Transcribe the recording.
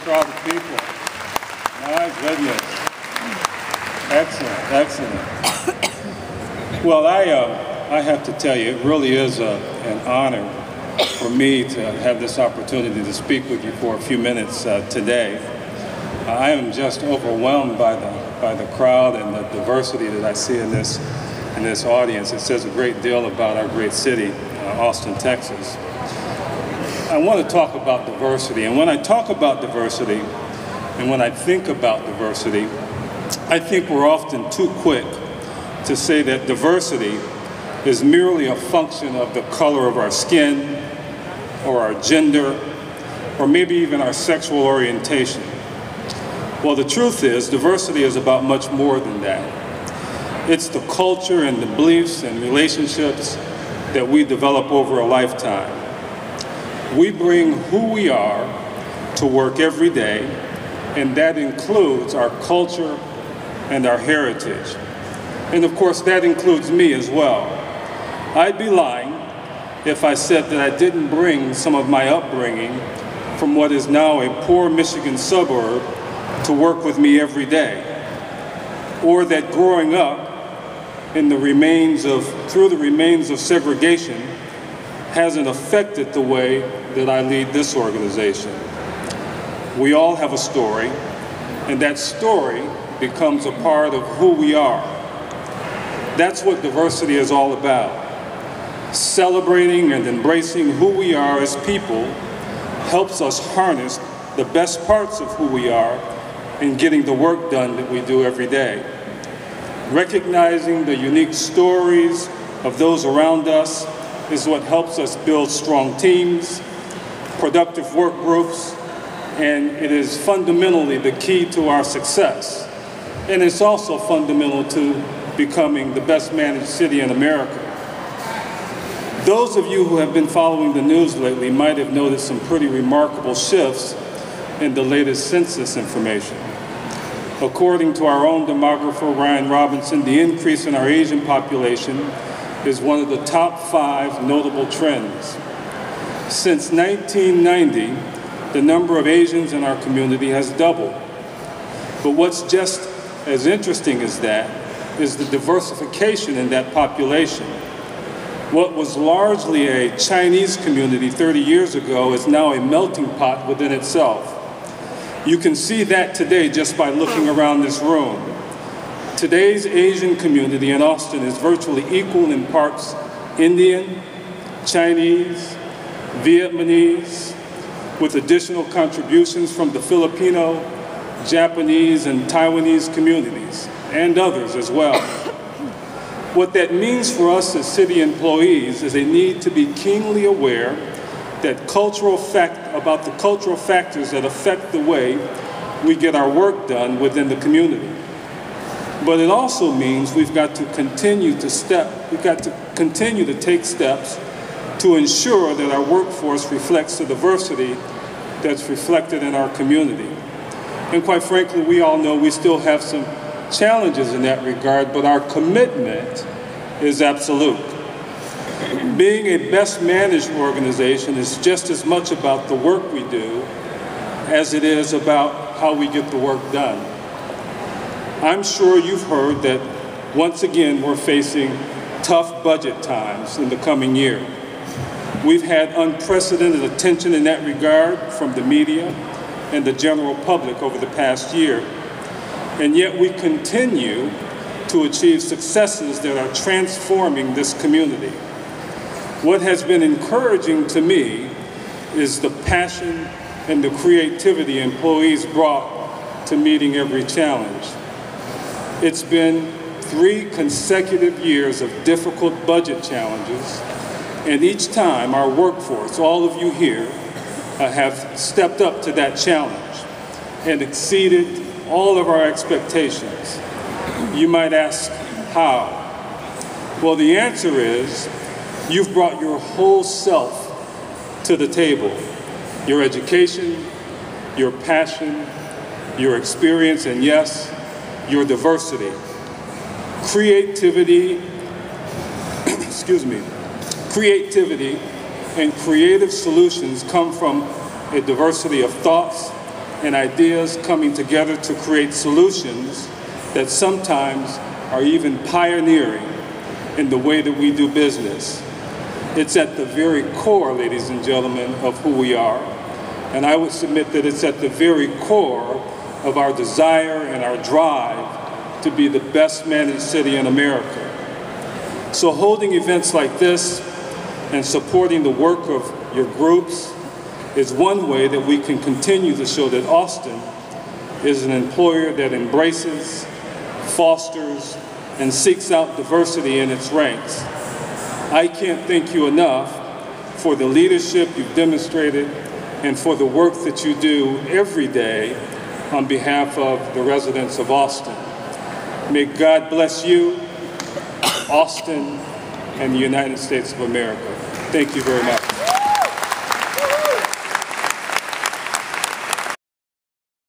crowd of people. My goodness. Excellent, excellent. Well, I have to tell you, it really is an honor for me to have this opportunity to speak with you for a few minutes today. I am just overwhelmed by the crowd and the diversity that I see in this audience. It says a great deal about our great city, Austin, Texas. I want to talk about diversity, and when I talk about diversity, and when I think about diversity, I think we're often too quick to say that diversity is merely a function of the color of our skin, or our gender, or maybe even our sexual orientation. Well, the truth is, diversity is about much more than that. It's the culture and the beliefs and relationships that we develop over a lifetime. We bring who we are to work every day, and that includes our culture and our heritage. And of course, that includes me as well. I'd be lying if I said that I didn't bring some of my upbringing from what is now a poor Michigan suburb to work with me every day, or that growing up through the remains of segregation hasn't affected the way that I lead this organization. We all have a story, and that story becomes a part of who we are. That's what diversity is all about. Celebrating and embracing who we are as people helps us harness the best parts of who we are in getting the work done that we do every day. Recognizing the unique stories of those around us is what helps us build strong teams, productive work groups, and it is fundamentally the key to our success. And it's also fundamental to becoming the best managed city in America. Those of you who have been following the news lately might have noticed some pretty remarkable shifts in the latest census information. According to our own demographer, Ryan Robinson, the increase in our Asian population is one of the top 5 notable trends. Since 1990, the number of Asians in our community has doubled. But what's just as interesting as that is the diversification in that population. What was largely a Chinese community 30 years ago is now a melting pot within itself. You can see that today just by looking around this room. Today's Asian community in Austin is virtually equal in parts Indian, Chinese, Vietnamese, with additional contributions from the Filipino, Japanese, and Taiwanese communities, and others as well. What that means for us as city employees is a need to be keenly aware that about the cultural factors that affect the way we get our work done within the community. But it also means we've got to continue to take steps to ensure that our workforce reflects the diversity that's reflected in our community. And quite frankly, we all know we still have some challenges in that regard, but our commitment is absolute. Being a best managed organization is just as much about the work we do as it is about how we get the work done. I'm sure you've heard that once again we're facing tough budget times in the coming year. We've had unprecedented attention in that regard from the media and the general public over the past year, and yet we continue to achieve successes that are transforming this community. What has been encouraging to me is the passion and the creativity employees brought to meeting every challenge. It's been 3 consecutive years of difficult budget challenges, and each time our workforce, all of you here, have stepped up to that challenge and exceeded all of our expectations. You might ask, how? Well, the answer is, you've brought your whole self to the table. Your education, your passion, your experience, and yes, your diversity. Creativity, creativity and creative solutions come from a diversity of thoughts and ideas coming together to create solutions that sometimes are even pioneering in the way that we do business. It's at the very core, ladies and gentlemen, of who we are. And I would submit that it's at the very core of our desire and our drive to be the best managed city in America. So holding events like this and supporting the work of your groups is one way that we can continue to show that Austin is an employer that embraces, fosters, and seeks out diversity in its ranks. I can't thank you enough for the leadership you've demonstrated and for the work that you do every day on behalf of the residents of Austin. May God bless you, Austin, and the United States of America. Thank you very much.